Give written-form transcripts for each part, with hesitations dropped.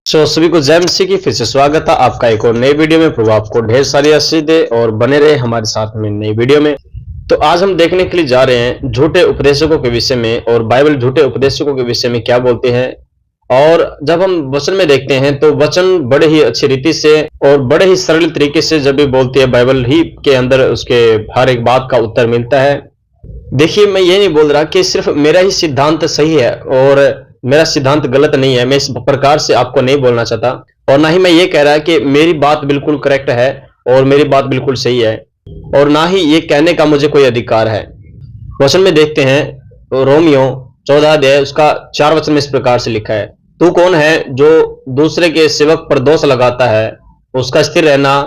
सभी को जय मसीह की फिर से स्वागत है आपका एक और नई वीडियो में। प्रभु आपको ढेर सारी आशीष दे और बने रहे हमारे साथ में नई वीडियो में। तो आज हम देखने के लिए जा रहे हैं झूठे उपदेशकों के विषय में और बाइबल झूठे उपदेशकों के विषय में क्या बोलते हैं। और जब हम वचन में देखते हैं तो वचन बड़े ही अच्छी रीति से और बड़े ही सरल तरीके से जब भी बोलती है बाइबल ही के अंदर उसके हर एक बात का उत्तर मिलता है। देखिए, मैं ये नहीं बोल रहा कि सिर्फ मेरा ही सिद्धांत सही है और मेरा सिद्धांत गलत नहीं है। मैं इस प्रकार से आपको नहीं बोलना चाहता और ना ही मैं ये कह रहा कि मेरी बात बिल्कुल करेक्ट है और मेरी बात बिल्कुल सही है, और ना ही ये कहने का मुझे कोई अधिकार है। वचन में देखते हैं तो रोमियो 14 अध्याय उसका 4 वचन में इस प्रकार से लिखा है, तू कौन है जो दूसरे के सेवक पर दोष लगाता है? उसका स्थिर रहना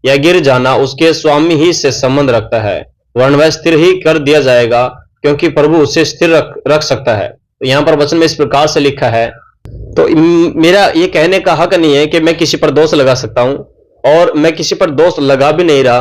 या गिर जाना उसके स्वामी ही से संबंध रखता है, वरन वह स्थिर ही कर दिया जाएगा, क्योंकि प्रभु उसे स्थिर रख सकता है। तो यहाँ पर वचन में इस प्रकार से लिखा है। तो मेरा ये कहने का हक नहीं है कि मैं किसी पर दोष लगा सकता हूँ, और मैं किसी पर दोष लगा भी नहीं रहा,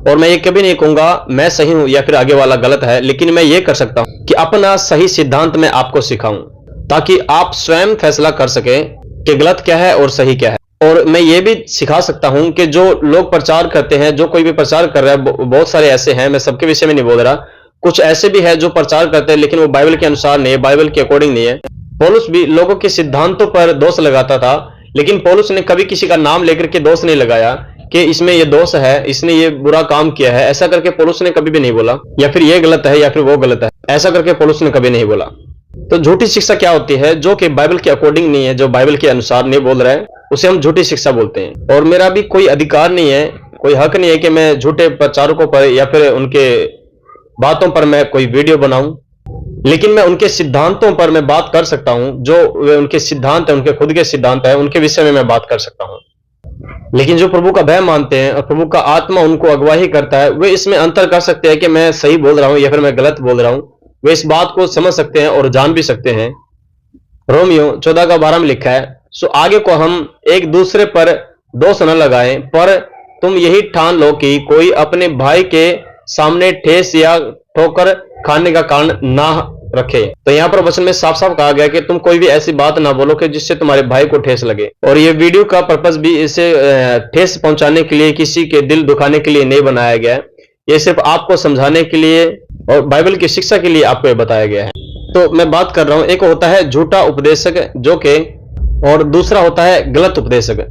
और मैं ये कभी नहीं कहूंगा मैं सही हूं या फिर आगे वाला गलत है। लेकिन मैं ये कर सकता हूं कि अपना सही सिद्धांत मैं आपको सिखाऊं, ताकि आप स्वयं फैसला कर सके कि गलत क्या है और सही क्या है। और मैं ये भी सिखा सकता हूं कि जो लोग प्रचार करते हैं, जो कोई भी प्रचार कर रहा है, बहुत सारे ऐसे हैं, मैं सबके विषय में नहीं बोल रहा, कुछ ऐसे भी है जो प्रचार करते हैं लेकिन वो बाइबल के अनुसार नहीं है, बाइबल के अकॉर्डिंग नहीं है। पौलुस भी लोगों के सिद्धांतों पर दोष लगाता था, लेकिन पौलुस ने कभी किसी का नाम लेकर के दोष नहीं लगाया कि इसमें ये दोष है, इसने ये बुरा काम किया है। ऐसा करके पौलुस ने कभी भी नहीं बोला, या फिर ये गलत है या फिर वो गलत है, ऐसा करके पौलुस ने कभी नहीं बोला। तो झूठी शिक्षा क्या होती है? जो कि बाइबल के अकॉर्डिंग नहीं है, जो बाइबल के अनुसार नहीं बोल रहा है, उसे हम झूठी शिक्षा बोलते हैं। और मेरा भी कोई अधिकार नहीं है, कोई हक नहीं है कि मैं झूठे प्रचारकों पर या फिर उनके बातों पर मैं कोई वीडियो बनाऊं। लेकिन मैं उनके सिद्धांतों पर मैं बात कर सकता हूं, जो उनके सिद्धांत है, उनके खुद के सिद्धांत है, उनके विषय में मैं बात कर सकता हूं। लेकिन जो प्रभु का भय मानते हैं और प्रभु का आत्मा उनको अगुवाही करता है, वे इसमें अंतर कर सकते हैं कि मैं सही बोल रहा हूं या फिर मैं गलत बोल रहा हूं। वे इस बात को समझ सकते हैं और जान भी सकते हैं। रोमियो 14 का 12 में लिखा है, सो आगे को हम एक दूसरे पर दोष न लगाएं, पर तुम यही ठान लो कि कोई अपने भाई के सामने ठेस या ठोकर खाने का कारण ना रखे। तो यहाँ पर वचन में साफ साफ कहा गया कि तुम कोई भी ऐसी बात ना बोलो कि जिससे तुम्हारे भाई को ठेस लगे। और ये वीडियो का पर्पस भी इसे ठेस पहुंचाने के लिए, किसी के दिल दुखाने के लिए नहीं बनाया गया है। ये सिर्फ आपको समझाने के लिए और बाइबल की शिक्षा के लिए आपको ये बताया गया है। तो मैं बात कर रहा हूं, एक होता है झूठा उपदेशक जो कि, और दूसरा होता है गलत उपदेशक।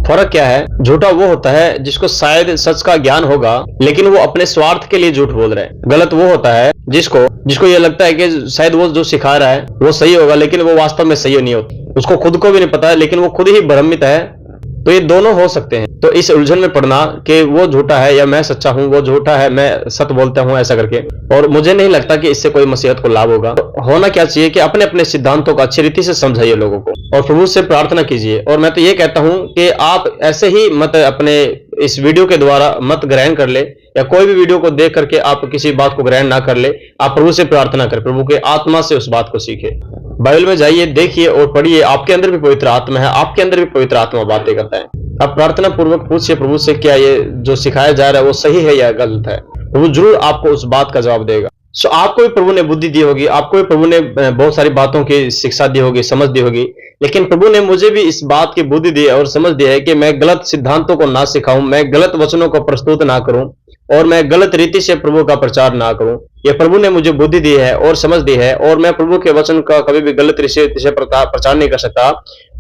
फर्क क्या है? झूठा वो होता है जिसको शायद सच का ज्ञान होगा लेकिन वो अपने स्वार्थ के लिए झूठ बोल रहा है। गलत वो होता है जिसको ये लगता है कि शायद वो जो सिखा रहा है वो सही होगा, लेकिन वो वास्तव में सही नहीं होता। उसको खुद को भी नहीं पता है, लेकिन वो खुद ही भ्रमित है। तो ये दोनों हो सकते हैं। तो इस उलझन में पड़ना कि वो झूठा है या मैं सच्चा हूं, वो झूठा है मैं सच बोलता हूं, ऐसा करके, और मुझे नहीं लगता कि इससे कोई मसीहत को लाभ होगा। तो होना क्या चाहिए कि अपने अपने सिद्धांतों को अच्छी रीति से समझाइए लोगों को और प्रभु से प्रार्थना कीजिए। और मैं तो ये कहता हूं कि आप ऐसे ही मत अपने इस वीडियो के द्वारा मत ग्रहण कर ले, या कोई भी वीडियो को देख करके आप किसी बात को ग्रहण ना कर ले। आप प्रभु से प्रार्थना करें, प्रभु के आत्मा से उस बात को सीखे। बाइबल में जाइए, देखिए और पढ़िए। आपके अंदर भी पवित्र आत्मा है, आपके अंदर भी पवित्र आत्मा बातें करता है। आप प्रार्थना पूर्वक पूछिए प्रभु से, क्या ये जो सिखाया जा रहा है वो सही है या गलत है। प्रभु जरूर आपको उस बात का जवाब देगा। सो आपको भी प्रभु ने बुद्धि दी होगी, आपको भी प्रभु ने बहुत सारी बातों की शिक्षा दी होगी, समझ दी होगी, लेकिन प्रभु ने मुझे भी इस बात की बुद्धि दी और समझ दी है कि मैं गलत सिद्धांतों को ना सिखाऊं, मैं गलत वचनों को प्रस्तुत ना करूं, और मैं गलत रीति से प्रभु का प्रचार ना करूं। ये प्रभु ने मुझे बुद्धि दी है और समझ दी है, और मैं प्रभु के वचन का कभी भी गलत रीति से प्रचार नहीं कर सकता।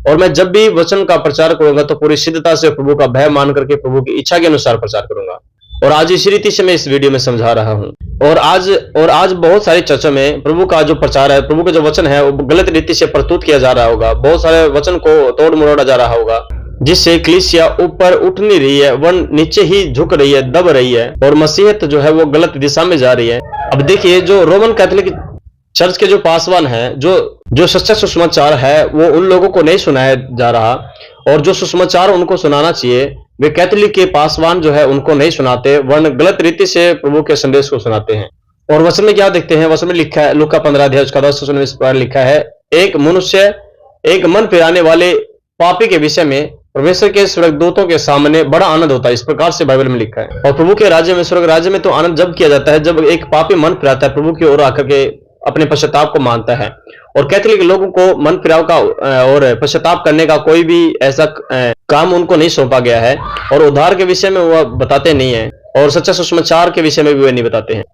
और मैं जब भी वचन का प्रचार करूंगा तो पूरी सिद्धता से प्रभु का भय मान करके प्रभु की इच्छा के अनुसार प्रचार करूंगा। और आज इसी रीति से मैं इस वीडियो में समझा रहा हूं। और आज बहुत सारी चर्चों में प्रभु का जो प्रचार है, प्रभु का जो वचन है, वो गलत रीति से प्रस्तुत किया जा रहा होगा। बहुत सारे वचन को तोड़ मरोड़ा जा रहा होगा, जिससे कलीसिया ऊपर उठ नहीं रही है, वह नीचे ही झुक रही है, दब रही है, और मसीहत जो है वो गलत दिशा में जा रही है। अब देखिए, जो रोमन कैथोलिक चर्च के जो पासवान है, जो सच्चा सुसमाचार है वो उन लोगों को नहीं सुनाया जा रहा, और जो सुसमाचार उनको सुनाना चाहिए वे कैथोलिक के पासवान जो है उनको नहीं सुनाते, वरन गलत रीति से प्रभु के संदेश को सुनाते हैं। और वचन में क्या देखते हैं? वचन में लिखा है, लूका 15 अध्याय उसका 10 वचन में इस प्रकार लिखा है, एक मनुष्य एक मन फिराने वाले पापी के विषय में परमेश्वर के स्वर्गदूतों के सामने बड़ा आनंद होता है। इस प्रकार से बाइबल में लिखा है। और प्रभु के राज्य में, स्वर्ग राज्य में तो आनंद जब किया जाता है जब एक पापी मन फिराता है, प्रभु की ओर आकर के अपने पश्चाताप को मानता है। और कैथोलिक लोगों को मन फिराव का और पश्चाताप करने का कोई भी ऐसा काम उनको नहीं सौंपा गया है, और उद्धार के विषय में वह बताते नहीं है, और सच्चा सुसमाचार के विषय में भी वे नहीं बताते हैं।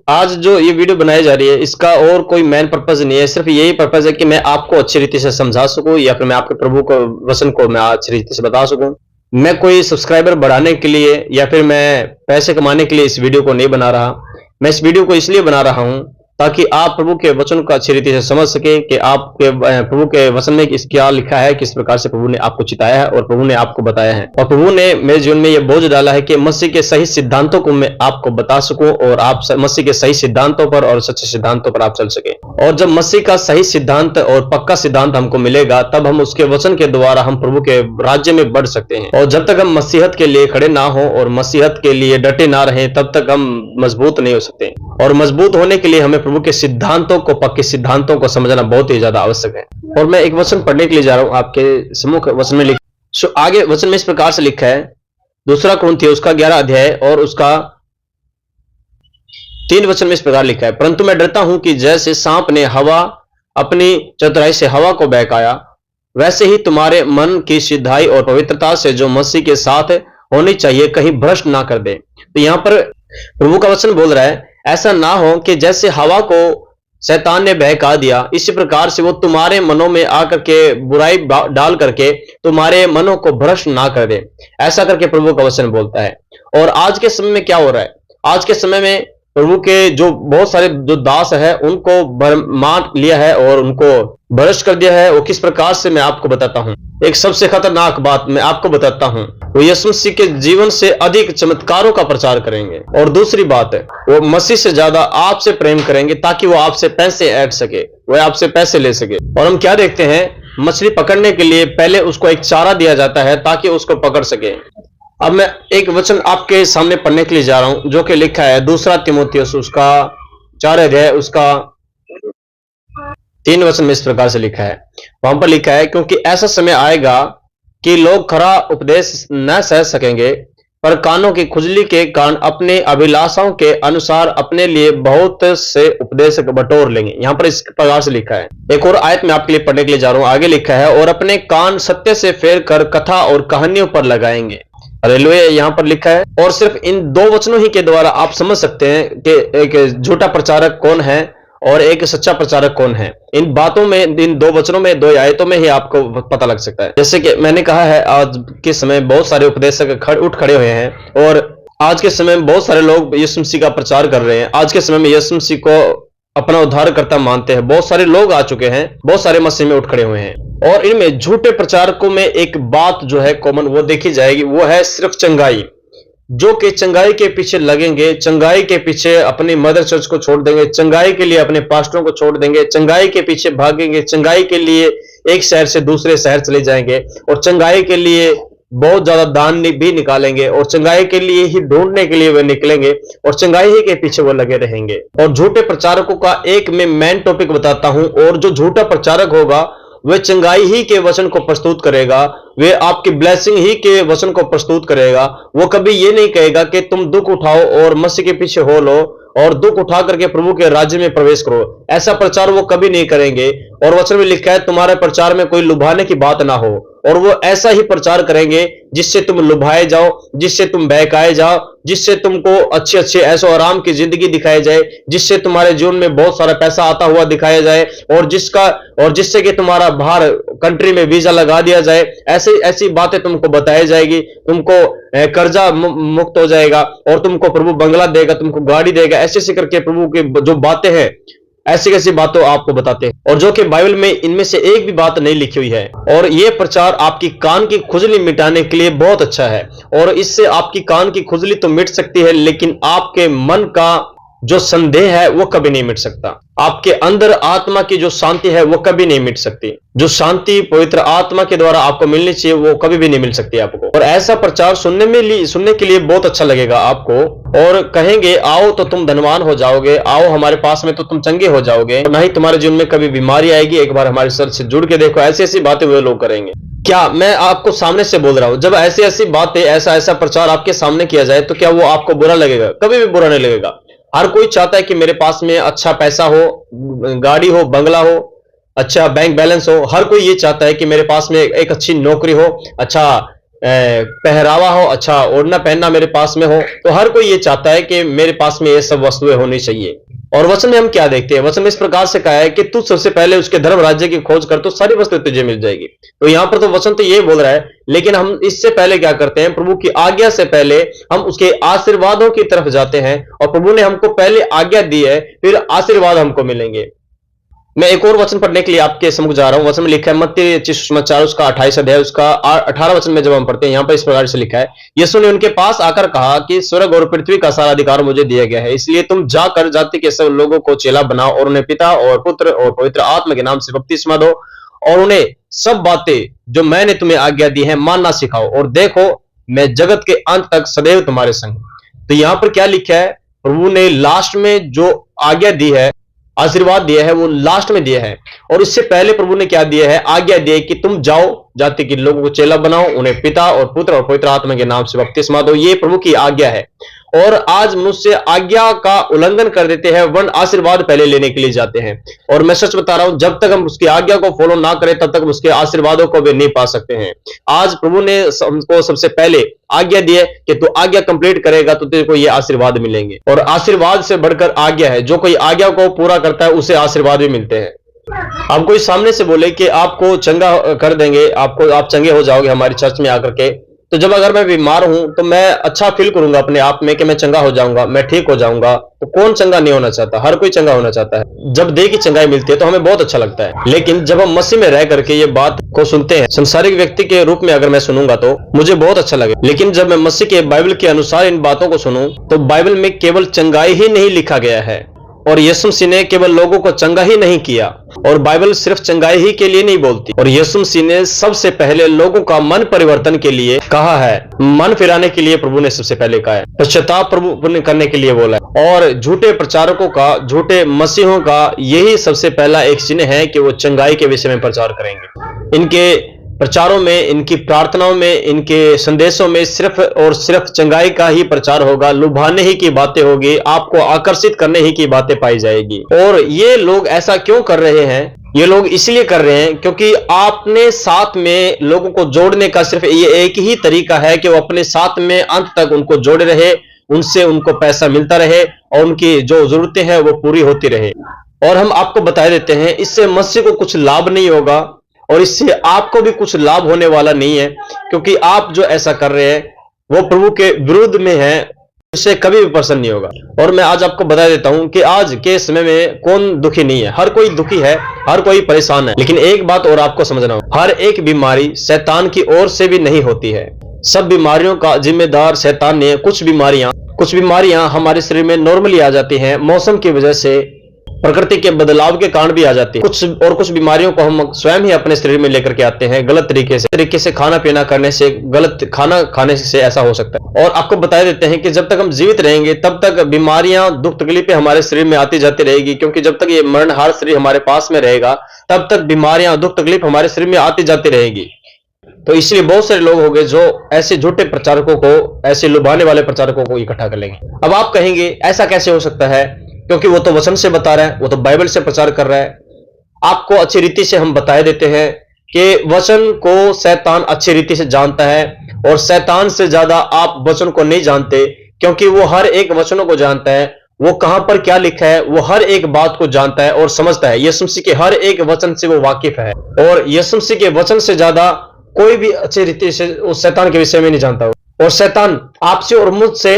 आज जो ये वीडियो बनाई जा रही है, इसका और कोई मेन पर्पज नहीं है, सिर्फ यही पर्पज है कि मैं आपको अच्छी रीति से समझा सकूं, या फिर मैं आपके प्रभु को वचन को मैं अच्छी रीति से बता सकूं। मैं कोई सब्सक्राइबर बढ़ाने के लिए या फिर मैं पैसे कमाने के लिए इस वीडियो को नहीं बना रहा। मैं इस वीडियो को इसलिए बना रहा हूं ताकि आप प्रभु के वचन को अच्छी रीति से समझ सके कि आपके प्रभु के वचन में क्या लिखा है, किस प्रकार से प्रभु ने आपको चिताया है और प्रभु ने आपको बताया है। और प्रभु ने मेरे जीवन में यह बोझ डाला है कि मसीह के सही सिद्धांतों को मैं आपको बता सकूं, और आप मसीह के सही सिद्धांतों पर और सच्चे सिद्धांतों पर आप चल सके। और जब मसीह का सही सिद्धांत और पक्का सिद्धांत हमको मिलेगा, तब हम उसके वचन के द्वारा हम प्रभु के राज्य में बढ़ सकते हैं। और जब तक हम मसीहत के लिए खड़े ना हो और मसीहत के लिए डटे ना रहे, तब तक हम मजबूत नहीं हो सकते। और मजबूत होने के लिए हमें प्रभु के सिद्धांतों को, पक्के सिद्धांतों को समझना बहुत ही ज्यादा आवश्यक है। और मैं एक वचन पढ़ने के लिए जा रहा हूं आपके सम्मुख। वचन में आगे वचन में इस प्रकार से लिखा है, 2 कुरिन्थियों उसका 11 अध्याय और उसका 3 वचन में इस प्रकार लिखा है, परंतु मैं डरता हूं कि जैसे सांप ने हवा अपनी चतुराई से हवा को बहकाया, वैसे ही तुम्हारे मन की सिद्धाई और पवित्रता से जो मसीह के साथ होनी चाहिए कहीं भ्रष्ट ना कर दे। तो यहां पर प्रभु का वचन बोल रहा है, ऐसा ना हो कि जैसे हवा को शैतान ने बहका दिया, इसी प्रकार से वो तुम्हारे मनों में आकर के बुराई डाल करके तुम्हारे मनों को भ्रष्ट ना कर दे। ऐसा करके प्रभु का वचन बोलता है। और आज के समय में क्या हो रहा है, आज के समय में प्रभु के जो बहुत सारे जो दास है उनको मान लिया है और उनको भ्रष्ट कर दिया है। वो किस प्रकार से मैं आपको बताता हूं। एक सबसे खतरनाक बात मैं आपको बताता हूं, वो यीशु मसीह के जीवन से अधिक चमत्कारों का प्रचार करेंगे। और दूसरी बात है, वो मसीह से ज्यादा आपसे प्रेम करेंगे ताकि वो आपसे पैसे ऐड सके, वो आपसे पैसे ले सके। और हम क्या देखते हैं, मछली पकड़ने के लिए पहले उसको एक चारा दिया जाता है ताकि उसको पकड़ सके। अब मैं एक वचन आपके सामने पढ़ने के लिए जा रहा हूं, जो कि लिखा है 2 तीमुथियुस उसका 4 अध्याय उसका 3 वचन में इस प्रकार से लिखा है। वहां पर लिखा है, क्योंकि ऐसा समय आएगा कि लोग खरा उपदेश न सह सकेंगे, पर कानों की खुजली के कारण अपने अभिलाषाओं के अनुसार अपने लिए बहुत से उपदेशक बटोर लेंगे। यहां पर इस प्रकार से लिखा है। एक और आयत में आपके लिए पढ़ने के लिए जा रहा हूं। आगे लिखा है, और अपने कान सत्य से फेर कर कथा और कहानियों पर लगाएंगे। हालेलुया। यहाँ पर लिखा है, और सिर्फ इन 2 वचनों ही के द्वारा आप समझ सकते हैं कि एक झूठा प्रचारक कौन है और एक सच्चा प्रचारक कौन है। इन बातों में, इन 2 वचनों में, 2 आयतों में ही आपको पता लग सकता है। जैसे कि मैंने कहा है, आज के समय बहुत सारे उपदेशक उठ खड़े हुए हैं, और आज के समय में बहुत सारे लोग यीशु मसीह का प्रचार कर रहे हैं। आज के समय में यीशु मसीह को अपना उद्धारकर्ता मानते हैं। बहुत सारे लोग आ चुके हैं, बहुत सारे मसीह में उठ खड़े हुए हैं। और इनमें झूठे प्रचारकों में एक बात जो है कॉमन वो देखी जाएगी, वो है सिर्फ चंगाई। जो कि चंगाई के पीछे लगेंगे, चंगाई के पीछे अपनी मदर चर्च को छोड़ देंगे, चंगाई के लिए अपने पास्टरों को छोड़ देंगे, चंगाई के पीछे भागेंगे, चंगाई के लिए एक शहर से दूसरे शहर चले जाएंगे, और चंगाई के लिए बहुत ज्यादा दान भी निकालेंगे, और चंगाई के लिए ही ढूंढने के लिए वे निकलेंगे, और चंगाई ही के पीछे वो लगे रहेंगे। और झूठे प्रचारकों का एक मैं मेन टॉपिक बताता हूं, और जो झूठा प्रचारक होगा वह चंगाई ही के वचन को प्रस्तुत करेगा, वे आपकी ब्लेसिंग ही के वचन को प्रस्तुत करेगा। वो कभी ये नहीं कहेगा कि तुम दुख उठाओ और मसीह के पीछे हो लो और दुख उठा करके प्रभु के राज्य में प्रवेश करो। ऐसा प्रचार वो कभी नहीं करेंगे। और वचन में लिखा है, तुम्हारे प्रचार में कोई लुभाने की बात ना हो। और वो ऐसा ही प्रचार करेंगे जिससे तुम लुभाए जाओ, जिससे तुम बहकाए जाओ, जिससे तुमको अच्छे अच्छे ऐशो आराम की जिंदगी दिखाई जाए, जिससे तुम्हारे जीवन में बहुत सारा पैसा आता हुआ दिखाया जाए, और जिससे कि तुम्हारा बाहर कंट्री में वीजा लगा दिया जाए। ऐसी बातें तुमको बताई जाएगी, तुमको कर्जा मुक्त हो जाएगा, और तुमको प्रभु बंगला देगा, तुमको गाड़ी देगा। ऐसे करके प्रभु की जो बातें हैं, ऐसी बातों आपको बताते हैं, और जो कि बाइबल में इनमें से एक भी बात नहीं लिखी हुई है। और ये प्रचार आपकी कान की खुजली मिटाने के लिए बहुत अच्छा है, और इससे आपकी कान की खुजली तो मिट सकती है, लेकिन आपके मन का जो संदेह है वो कभी नहीं मिट सकता। आपके अंदर आत्मा की जो शांति है वो कभी नहीं मिट सकती। जो शांति पवित्र आत्मा के द्वारा आपको मिलनी चाहिए वो कभी भी नहीं मिल सकती आपको। और ऐसा प्रचार सुनने के लिए बहुत अच्छा लगेगा आपको, और कहेंगे आओ तो तुम धनवान हो जाओगे, आओ हमारे पास में तो तुम चंगे हो जाओगे, ना ही तुम्हारे जीवन में कभी बीमारी आएगी। एक बार हमारे सर से जुड़ के देखो, ऐसी बातें वे लोग करेंगे। क्या मैं आपको सामने से बोल रहा हूं, जब ऐसी बातें, ऐसा प्रचार आपके सामने किया जाए तो क्या वो आपको बुरा लगेगा? कभी भी बुरा नहीं लगेगा। हर कोई चाहता है कि मेरे पास में अच्छा पैसा हो, गाड़ी हो, बंगला हो, अच्छा बैंक बैलेंस हो। हर कोई ये चाहता है कि मेरे पास में एक अच्छी नौकरी हो, अच्छा पहरावा हो, अच्छा ओढ़ना पहनना मेरे पास में हो। तो हर कोई ये चाहता है कि मेरे पास में ये सब वस्तुएं होनी चाहिए। और वचन में हम क्या देखते हैं? वचन में इस प्रकार से कहा है कि तू सबसे पहले उसके धर्म राज्य की खोज कर तो सारी वस्तुएं तुझे मिल जाएगी। तो यहां पर तो वचन तो ये बोल रहा है, लेकिन हम इससे पहले क्या करते हैं? प्रभु की आज्ञा से पहले हम उसके आशीर्वादों की तरफ जाते हैं, और प्रभु ने हमको पहले आज्ञा दी है, फिर आशीर्वाद हमको मिलेंगे। मैं एक और वचन पढ़ने के लिए आपके सम्मुख जा रहा हूं। वचन में लिखा है मत्ती सुसमाचार उसका 28 अध्याय उसका 18 वचन में जब हम पढ़ते हैं, यहां पर इस प्रकार से लिखा है, यीशु ने उनके पास आकर कहा कि स्वर्ग और पृथ्वी का सारा अधिकार मुझे दिया गया है, इसलिए तुम जाकर जाति के सब लोगों को चेला बनाओ और उन्हें पिता और पुत्र और पवित्र आत्मा के नाम से बपतिस्मा दो, और उन्हें सब बातें जो मैंने तुम्हें आज्ञा दी है मानना सिखाओ, और देखो मैं जगत के अंत तक सदैव तुम्हारे संग। तो यहां पर क्या लिखा है? प्रभु ने लास्ट में जो आज्ञा दी है, आशीर्वाद दिया है, वो लास्ट में दिया है। और इससे पहले प्रभु ने क्या दिया है? आज्ञा दी है कि तुम जाओ, जाति के लोगों को चेला बनाओ, उन्हें पिता और पुत्र और पवित्र आत्मा के नाम से बपतिस्मा दो। ये प्रभु की आज्ञा है। और आज मनुष्य आज्ञा का उल्लंघन कर देते हैं, वरन आशीर्वाद पहले लेने के लिए जाते हैं। और मैं सच बता रहा हूं, जब तक हम उसकी आज्ञा को फॉलो ना करें, तब तक उसके आशीर्वादों को भी नहीं पा सकते हैं। आज प्रभु ने हमको सबसे पहले आज्ञा दी है कि तू आज्ञा कंप्लीट करेगा तो तेरे को ये आशीर्वाद मिलेंगे। और आशीर्वाद से बढ़कर आज्ञा है। जो कोई आज्ञा को पूरा करता है उसे आशीर्वाद भी मिलते हैं। अब कोई सामने से बोले कि आपको चंगा कर देंगे, आप चंगे हो जाओगे हमारी चर्च में आकर के, तो जब अगर मैं बीमार हूं तो मैं अच्छा फील करूंगा अपने आप में कि मैं चंगा हो जाऊंगा, मैं ठीक हो जाऊंगा। तो कौन चंगा नहीं होना चाहता? हर कोई चंगा होना चाहता है। जब देह की चंगाई मिलती है तो हमें बहुत अच्छा लगता है, लेकिन जब हम मसीह में रह करके ये बात को सुनते हैं, संसारिक व्यक्ति के रूप में अगर मैं सुनूंगा तो मुझे बहुत अच्छा लगे, लेकिन जब मैं मसीह के बाइबल के अनुसार इन बातों को सुनूं तो बाइबल में केवल चंगाई ही नहीं लिखा गया है, और यीशु मसीह ने केवल लोगों को चंगा ही नहीं किया, और बाइबल सिर्फ चंगाई ही के लिए नहीं बोलती। और यीशु मसीह ने सबसे पहले लोगों का मन परिवर्तन के लिए कहा है, मन फिराने के लिए प्रभु ने सबसे पहले कहा है, पश्चाताप प्रभु ने करने के लिए बोला है। और झूठे प्रचारकों का, झूठे मसीहों का यही सबसे पहला एक चिन्ह है कि वो चंगाई के विषय में प्रचार करेंगे। इनके प्रचारों में, इनकी प्रार्थनाओं में, इनके संदेशों में सिर्फ और सिर्फ चंगाई का ही प्रचार होगा, लुभाने ही की बातें होगी, आपको आकर्षित करने ही की बातें पाई जाएगी। और ये लोग ऐसा क्यों कर रहे हैं? ये लोग इसलिए कर रहे हैं क्योंकि आपने साथ में लोगों को जोड़ने का सिर्फ ये एक ही तरीका है कि वो अपने साथ में अंत तक उनको जोड़े रहे, उनसे उनको पैसा मिलता रहे और उनकी जो जरूरतें हैं वो पूरी होती रहे। और हम आपको बता देते हैं, इससे मसीह को कुछ लाभ नहीं होगा और इससे आपको भी कुछ लाभ होने वाला नहीं है, क्योंकि आप जो ऐसा कर रहे हैं वो प्रभु के विरुद्ध में है, इससे कभी भी प्रसन्न नहीं होगा। और मैं आज आपको बता देता हूं कि आज के समय में कौन दुखी नहीं है? हर कोई दुखी है, हर कोई परेशान है। लेकिन एक बात और आपको समझना हो, हर एक बीमारी शैतान की ओर से भी नहीं होती है। सब बीमारियों का जिम्मेदार शैतान नहीं है। कुछ बीमारियां हमारे शरीर में नॉर्मली आ जाती हैं, मौसम की वजह से, प्रकृति के बदलाव के कारण भी आ जाती है। कुछ बीमारियों को हम स्वयं ही अपने शरीर में लेकर के आते हैं, गलत तरीके से खाना पीना करने से, गलत खाना खाने से ऐसा हो सकता है। और आपको बता देते हैं कि जब तक हम जीवित रहेंगे तब तक बीमारियां, दुख तकलीफें हमारे शरीर में आती जाती रहेगी, क्योंकि जब तक ये मरणहार शरीर हमारे पास में रहेगा तब तक बीमारियां, दुख तकलीफ हमारे शरीर में आती जाती रहेगी। तो इसलिए बहुत सारे लोग होंगे जो ऐसे झूठे प्रचारकों को, ऐसे लुभाने वाले प्रचारकों को इकट्ठा कर लेंगे। अब आप कहेंगे ऐसा कैसे हो सकता है? क्योंकि वो तो वचन से बता रहा है, वो तो बाइबल से प्रचार कर रहा है। आपको अच्छी रीति से हम बताए देते हैं कि वचन को शैतान अच्छी रीति से जानता है, और शैतान से ज्यादा आप वचन को नहीं जानते, क्योंकि वो हर एक वचनों को जानता है। वो कहां पर क्या लिखा है वो हर एक बात को जानता है और समझता है। यीशु मसीह के हर एक वचन से वो वाकिफ है, और यीशु मसीह के वचन से ज्यादा कोई भी अच्छी रीति से उस शैतान के विषय में नहीं जानता। और शैतान आपसे और मुझसे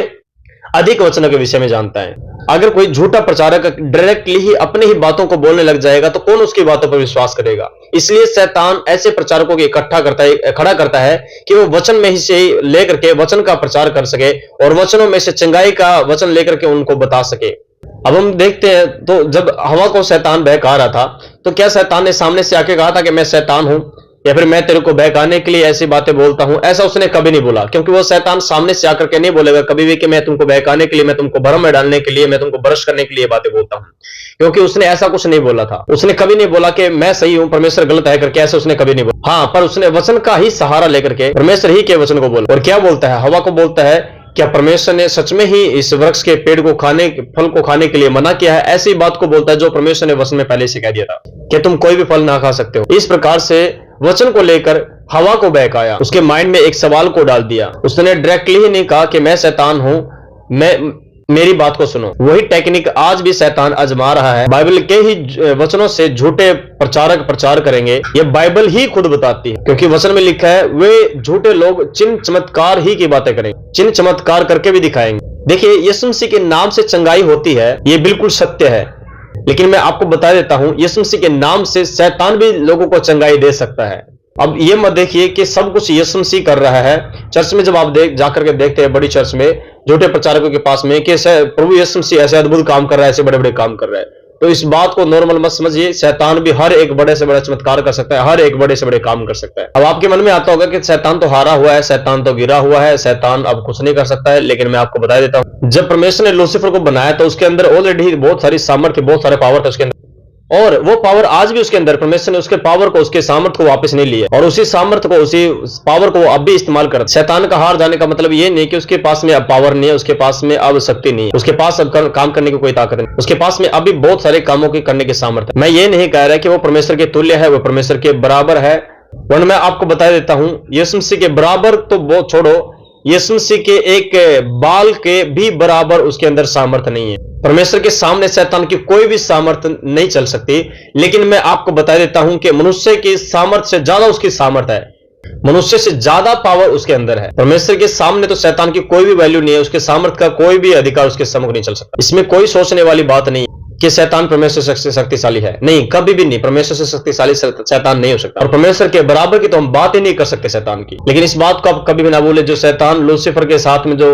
अधिक वचनों के विषय में जानता है। अगर कोई झूठा प्रचारक डायरेक्टली ही अपनी ही बातों को बोलने लग जाएगा तो कौन उसकी बातों पर विश्वास करेगा? इसलिए शैतान ऐसे प्रचारकों को खड़ा करता है कि वो वचन में ही से लेकर के वचन का प्रचार कर सके, और वचनों में से चंगाई का वचन लेकर के उनको बता सके। अब हम देखते हैं, तो जब हवा को शैतान बहका रहा था तो क्या शैतान ने सामने से आके कहा था कि मैं शैतान हूं, या फिर मैं तेरे को बहकाने के लिए ऐसी बातें बोलता हूं? ऐसा उसने कभी नहीं बोला, क्योंकि वो शैतान सामने से आकर के नहीं बोलेगा कभी भी कि मैं तुमको बहकाने के लिए, मैं तुमको भ्रम में डालने के लिए, मैं तुमको भ्रष्ट करने के लिए बातें बोलता हूं। क्योंकि उसने ऐसा कुछ नहीं बोला था। उसने कभी नहीं बोला कि मैं सही हूं, परमेश्वर गलत है करके, ऐसा उसने कभी नहीं बोला। हाँ, पर उसने वचन का ही सहारा लेकर के परमेश्वर ही के वचन को बोला। और क्या बोलता है? हवा को बोलता है क्या परमेश्वर ने सच में ही इस वृक्ष के पेड़ को खाने, फल को खाने के लिए मना किया है? ऐसी बात को बोलता है जो परमेश्वर ने वचन में पहले से कह दिया था कि तुम कोई भी फल ना खा सकते हो। इस प्रकार से वचन को लेकर हवा को बहकाया, उसके माइंड में एक सवाल को डाल दिया। उसने डायरेक्टली ही नहीं कहा कि मैं शैतान हूं, मेरी बात को सुनो। वही टेक्निक आज भी शैतान आजमा रहा है। बाइबल के ही वचनों से झूठे प्रचारक प्रचार करेंगे, ये बाइबल ही खुद बताती है, क्योंकि वचन में लिखा है वे झूठे लोग चिन्ह चमत्कार ही की बातें करेंगे, चिन्ह चमत्कार करके भी दिखाएंगे। देखिए, यीशु मसीह के नाम से चंगाई होती है, ये बिल्कुल सत्य है, लेकिन मैं आपको बता देता हूं यीशु मसीह के नाम से शैतान भी लोगों को चंगाई दे सकता है। अब ये मत देखिए कि सब कुछ यीशु मसीह कर रहा है। चर्च में जब आप जाकर के देखते हैं, बड़ी चर्च में झूठे प्रचारकों के पास में कि प्रभु यीशु मसीह ऐसे अद्भुत काम कर रहा है, ऐसे बड़े बड़े काम कर रहा है, तो इस बात को नॉर्मल मत समझिए। शैतान भी हर एक बड़े से बड़ा चमत्कार कर सकता है, हर एक बड़े से बड़े काम कर सकता है। अब आपके मन में आता होगा कि शैतान तो हारा हुआ है, शैतान तो गिरा हुआ है, शैतान अब कुछ नहीं कर सकता है, लेकिन मैं आपको बता देता हूं, जब परमेश्वर ने लूसीफर को बनाया तो उसके अंदर ऑलरेडी बहुत सारी सामर्थ्य, बहुत सारे पावर थे उसके अंदर, और वो पावर आज भी उसके अंदर। परमेश्वर ने उसके पावर को, उसके सामर्थ्य को वापस नहीं लिया, और उसी सामर्थ्य को, उसी पावर को अब भी इस्तेमाल करता है। शैतान का हार जाने का मतलब ये नहीं कि उसके पास में अब पावर नहीं है, उसके पास में अब शक्ति नहीं है, उसके पास अब काम करने की कोई ताकत नहीं, उसके पास में अभी बहुत सारे कामों के करने की सामर्थ्य। मैं ये नहीं कह रहा कि वो परमेश्वर के तुल्य है, वो परमेश्वर के बराबर है, वरना मैं आपको बता देता हूं यीशु मसीह के बराबर तो बहुत छोड़ो, यीशु मसीह के एक बाल के भी बराबर उसके अंदर सामर्थ्य नहीं है। परमेश्वर के सामने शैतान की कोई भी सामर्थ्य नहीं चल सकती, लेकिन मैं आपको बता देता हूं कि मनुष्य की सामर्थ्य से ज्यादा उसकी सामर्थ्य है, मनुष्य से ज्यादा पावर उसके अंदर है। परमेश्वर के सामने तो शैतान की कोई भी वैल्यू नहीं है, उसके सामर्थ्य का कोई भी अधिकार उसके सम्मुख नहीं चल सकता। इसमें कोई सोचने वाली बात नहीं कि शैतान परमेश्वर से शक्तिशाली है, नहीं, कभी भी नहीं। परमेश्वर से शक्तिशाली शैतान नहीं हो सकता, और परमेश्वर के बराबर की तो हम बात ही नहीं कर सकते शैतान की। लेकिन इस बात को आप कभी भी ना भूले, जो शैतान लूसीफर के साथ में जो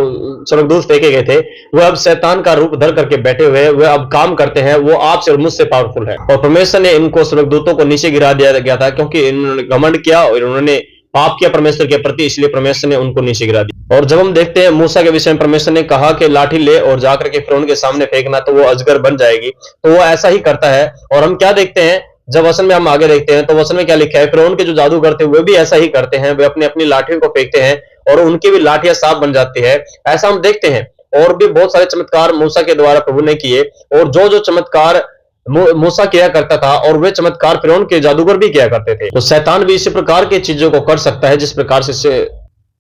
स्वर्गदूत फेंके गए थे, वो अब शैतान का रूप धर करके बैठे हुए हैं, वे अब काम करते हैं, वो आपसे और मुझसे पावरफुल है। और परमेश्वर ने इनको, स्वर्गदूतों को नीचे गिरा दिया गया था, क्योंकि इन्होंने घमंड किया और इन्होंने पाप किया परमेश्वर के प्रति, इसलिए परमेश्वर ने उनको नीचे गिरा दिया। और जब हम देखते हैं मूसा के विषय में, परमेश्वर ने कहा कि लाठी ले और जाकर के फिरौन के सामने फेंकना तो वो अजगर बन जाएगी, तो वो ऐसा ही करता है। और हम क्या देखते हैं, जब वचन में हम आगे देखते हैं तो वचन में क्या लिखा है, फिरौन के जो जादूगर थे वे भी ऐसा ही करते हैं, वे अपनी अपनी लाठियों को फेंकते हैं और उनकी भी लाठियां सांप बन जाती है, ऐसा हम देखते हैं। और भी बहुत सारे चमत्कार मूसा के द्वारा प्रभु ने किए, और जो जो चमत्कार मूसा किया करता था और वे चमत्कार फिरौन के जादूगर भी किया करते थे। तो शैतान भी इसी प्रकार की चीजों को कर सकता है जिस प्रकार से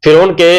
फिरौन के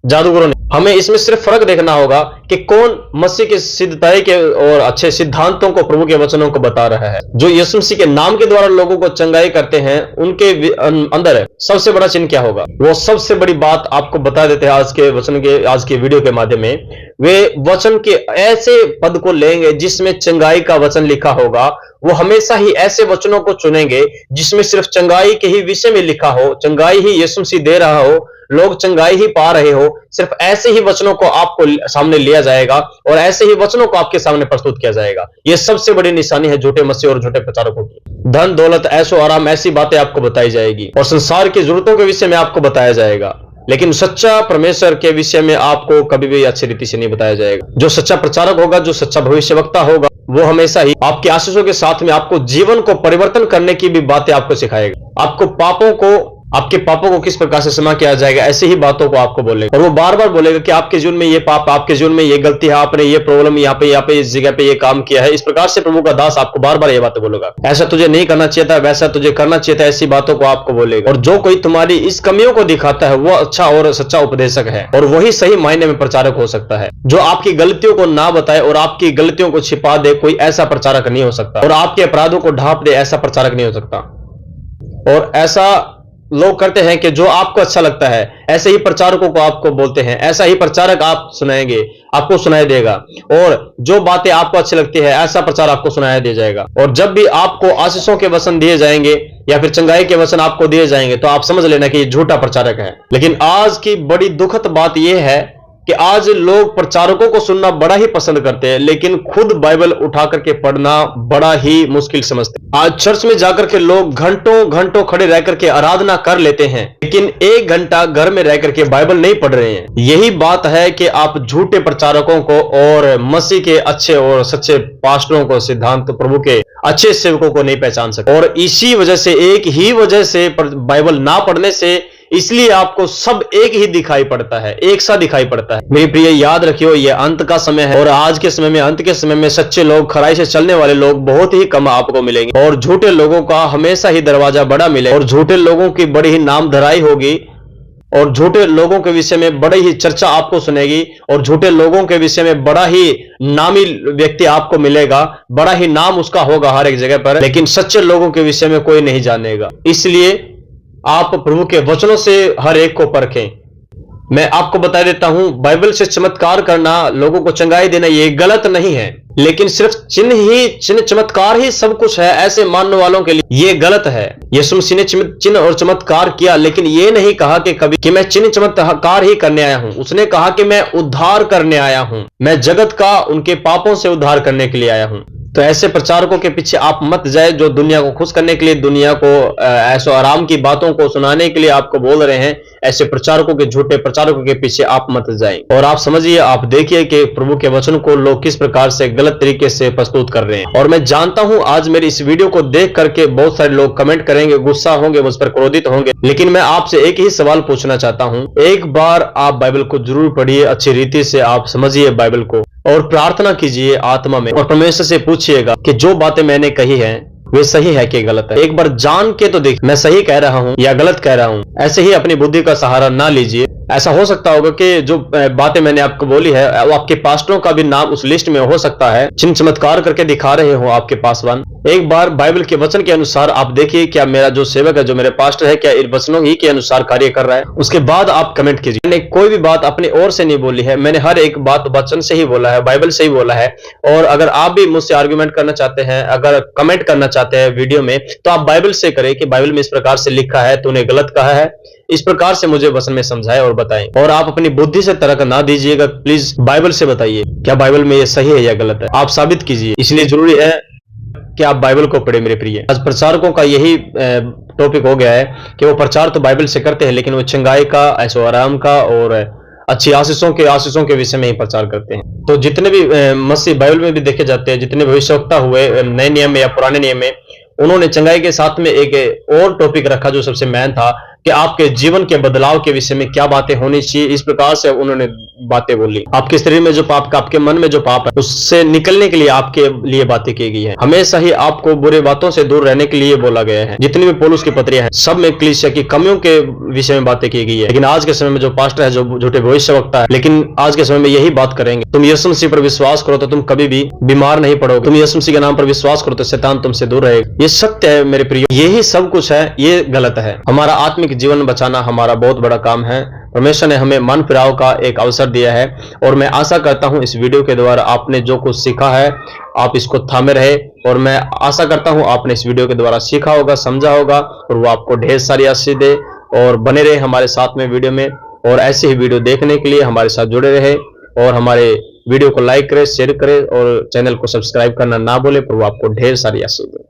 जादूगरों ने। हमें इसमें सिर्फ फर्क देखना होगा कि कौन मसीह की सिद्धताई के और अच्छे सिद्धांतों को, प्रभु के वचनों को बता रहा है। जो यीशु मसीह के नाम के द्वारा लोगों को चंगाई करते हैं, उनके अंदर है सबसे बड़ा चिन्ह क्या होगा, वो सबसे बड़ी बात आपको बता देते हैं आज के वचन के, आज के वीडियो के माध्यम में। वे वचन के ऐसे पद को लेंगे जिसमें चंगाई का वचन लिखा होगा, वो हमेशा ही ऐसे वचनों को चुनेंगे जिसमें सिर्फ चंगाई के ही विषय में लिखा हो, चंगाई ही यीशु मसीह दे रहा हो, लोग चंगाई ही पा रहे हो। सिर्फ ऐसे ही वचनों को आपको सामने लिया जाएगा और ऐसे ही वचनों को आपके सामने प्रस्तुत किया जाएगा। यह सबसे बड़ी निशानी है झूठे मसीह और झूठे प्रचारकों की। धन दौलत ऐशो आराम ऐसी बातें आपको बताई जाएगी और संसार की जरूरतों के विषय में आपको बताया जाएगा, लेकिन सच्चा परमेश्वर के विषय में आपको कभी भी अच्छी रीति से नहीं बताया जाएगा। जो सच्चा प्रचारक होगा, जो सच्चा भविष्यवक्ता होगा, वो हमेशा ही आपके आशीषों के साथ में आपको जीवन को परिवर्तन करने की भी बातें आपको सिखाएगा। आपके पापों को किस प्रकार से क्षमा किया जाएगा, ऐसी ही बातों को आपको बोलेगा। और वो बार बार बोलेगा कि आपके जीवन में ये पाप, आपके जीवन में ये गलती है, आपने ये प्रॉब्लम यहाँ पे इस जगह पे ये काम किया है। इस प्रकार से प्रभु का दास आपको बार बार ये बातें बोलेगा, ऐसा तुझे नहीं करना चाहिए था, वैसा तुझे करना चाहिए था, ऐसी बातों को आपको बोलेगा। और जो कोई तुम्हारी इस कमियों को दिखाता है वो अच्छा और सच्चा उपदेशक है, और वही सही मायने में प्रचारक हो सकता है। जो आपकी गलतियों को ना बताए और आपकी गलतियों को छिपा दे, कोई ऐसा प्रचारक नहीं हो सकता। और आपके अपराधों को ढांप दे, ऐसा प्रचारक नहीं हो सकता। और ऐसा लोग करते हैं कि जो आपको अच्छा लगता है ऐसे ही प्रचारकों को आपको बोलते हैं, ऐसा ही प्रचारक आप सुनाएंगे, आपको सुनाई देगा। और जो बातें आपको अच्छी लगती है ऐसा प्रचार आपको सुनाया दिया जाएगा। और जब भी आपको आशीषों के वचन दिए जाएंगे या फिर चंगाई के वचन आपको दिए जाएंगे तो आप समझ लेना कि ये झूठा प्रचारक है। लेकिन आज की बड़ी दुखद बात यह है कि आज लोग प्रचारकों को सुनना बड़ा ही पसंद करते हैं, लेकिन खुद बाइबल उठा करके पढ़ना बड़ा ही मुश्किल समझते हैं। आज चर्च में जाकर के लोग घंटों घंटों खड़े रह करके आराधना कर लेते हैं, लेकिन 1 घंटा घर में रह करके बाइबल नहीं पढ़ रहे हैं। यही बात है कि आप झूठे प्रचारकों को और मसीह के अच्छे और सच्चे पास्टरों को, सिद्धांत प्रभु के अच्छे सेवकों को नहीं पहचान सकते। और इसी वजह से, एक ही वजह से, बाइबल ना पढ़ने से, इसलिए आपको सब एक ही दिखाई पड़ता है, एक सा दिखाई पड़ता है। मेरे प्रिय याद रखियो, ये अंत का समय है और आज के समय में, अंत के समय में सच्चे लोग, खराई से चलने वाले लोग बहुत ही कम आपको मिलेंगे और झूठे लोगों का हमेशा ही दरवाजा बड़ा मिलेगा और झूठे लोगों की बड़ी ही नाम धराई होगी और झूठे लोगों के विषय में बड़ी ही चर्चा आपको सुनेगी और झूठे लोगों के विषय में बड़ा ही नामी व्यक्ति आपको मिलेगा, बड़ा ही नाम उसका होगा हर एक जगह पर, लेकिन सच्चे लोगों के विषय में कोई नहीं जानेगा। इसलिए आप प्रभु के वचनों से हर एक को परखें। मैं आपको बता देता हूं, बाइबल से चमत्कार करना, लोगों को चंगाई देना, ये गलत नहीं है, लेकिन सिर्फ चिन्ह चमत्कार ही सब कुछ है ऐसे मानने वालों के लिए ये गलत है। यीशु मसीह ने चिन्ह और चमत्कार किया, लेकिन ये नहीं कहा कि कभी कि मैं चिन्ह चमत्कार ही करने आया हूं। उसने कहा कि मैं उद्धार करने आया हूं, मैं जगत का उनके पापों से उद्धार करने के लिए आया हूं। तो ऐसे प्रचारकों के पीछे आप मत जाए जो दुनिया को खुश करने के लिए, दुनिया को ऐसो आराम की बातों को सुनाने के लिए आपको बोल रहे हैं। ऐसे प्रचारकों के, झूठे प्रचारकों के पीछे आप मत जाएं और आप समझिए, आप देखिए कि प्रभु के वचन को लोग किस प्रकार से गलत तरीके से प्रस्तुत कर रहे हैं। और मैं जानता हूं आज मेरी इस वीडियो को देख करके बहुत सारे लोग कमेंट करेंगे, गुस्सा होंगे, मुझ पर क्रोधित होंगे, लेकिन मैं आपसे एक ही सवाल पूछना चाहता हूं। एक बार आप बाइबल को जरूर पढ़िए, अच्छी रीति से आप समझिए बाइबल को और प्रार्थना कीजिए आत्मा में और परमेश्वर से पूछिएगा कि जो बातें मैंने कही हैं वे सही है कि गलत है। एक बार जान के तो देखिए मैं सही कह रहा हूं या गलत कह रहा हूं। ऐसे ही अपनी बुद्धि का सहारा ना लीजिए। ऐसा हो सकता होगा कि जो बातें मैंने आपको बोली है वो आपके पास्टरों का भी नाम उस लिस्ट में हो सकता है, चिन्ह चमत्कार करके दिखा रहे हो आपके पासवान। एक बार बाइबल के वचन के अनुसार आप देखिए, क्या मेरा जो सेवक है, जो मेरे पास्टर है, क्या इन वचनों ही के अनुसार कार्य कर रहा है। उसके बाद आप कमेंट कीजिए। मैंने कोई भी बात अपनी ओर से नहीं बोली है, मैंने हर एक बात वचन से ही बोला है, बाइबल से ही बोला है। और अगर आप भी मुझसे आर्गुमेंट करना चाहते हैं, अगर कमेंट करना चाहते हैं वीडियो में, तो आप बाइबल से करें कि बाइबल में इस प्रकार से लिखा है, तूने गलत कहा है, इस प्रकार से मुझे वचन में समझाएं और बताएं। और आप अपनी बुद्धि से तर्क ना दीजिएगा, प्लीज बाइबल से बताइए क्या बाइबल में ये सही है या गलत है, आप साबित कीजिए। इसलिए जरूरी है कि आप बाइबल को पढ़े मेरे प्रिय। आज प्रचारकों का यही टॉपिक हो गया है कि वो प्रचार तो बाइबल से करते हैं, लेकिन वो चंगाई का, ऐशो आराम का और अच्छी आशीषों के विषय में ही प्रचार करते हैं। तो जितने भी मसीह बाइबल में भी देखे जाते हैं, जितने भविष्यवक्ता हुए नए नियम में या पुराने नियम में, उन्होंने चंगाई के साथ में एक और टॉपिक रखा जो सबसे मेन था कि आपके जीवन के बदलाव के विषय में क्या बातें होनी चाहिए। इस प्रकार से उन्होंने बातें बोली। आपके शरीर में जो पाप का, आपके मन में जो पाप है, उससे निकलने के लिए आपके लिए बातें की गई है। हमेशा ही आपको बुरे बातों से दूर रहने के लिए बोला गया है। जितनी भी पौलुस की पत्रियां हैं, सब में कलीसिया की कमियों के विषय में बातें की गई है। लेकिन आज के समय में जो पास्टर है, जो झूठे भविष्यवक्ता है, लेकिन आज के समय में यही बात करेंगे, तुम यीशु मसीह पर विश्वास करो तो तुम कभी भी बीमार नहीं पड़ोगे, तुम यीशु मसीह के नाम पर विश्वास करो तो शैतान तुमसे दूर रहेगा। ये सत्य है मेरे प्रिय, यही सब कुछ है, ये गलत है। हमारा आत्मिक जीवन बचाना हमारा बहुत बड़ा काम है। परमेश्वर ने हमें मन फिराव का एक अवसर दिया है और मैं आशा करता हूं इस वीडियो के द्वारा आपने जो कुछ सीखा है आप इसको थामे रहे। और मैं आशा करता हूं आपने इस वीडियो के द्वारा सीखा होगा, समझा होगा और वो आपको ढेर सारी आशीष दे। और बने रहे हमारे साथ में वीडियो में, और ऐसे ही वीडियो देखने के लिए हमारे साथ जुड़े रहे और हमारे वीडियो को लाइक करें, शेयर करें और चैनल को सब्सक्राइब करना ना भूलें। प्रभु आपको ढेर सारी आशीष दे।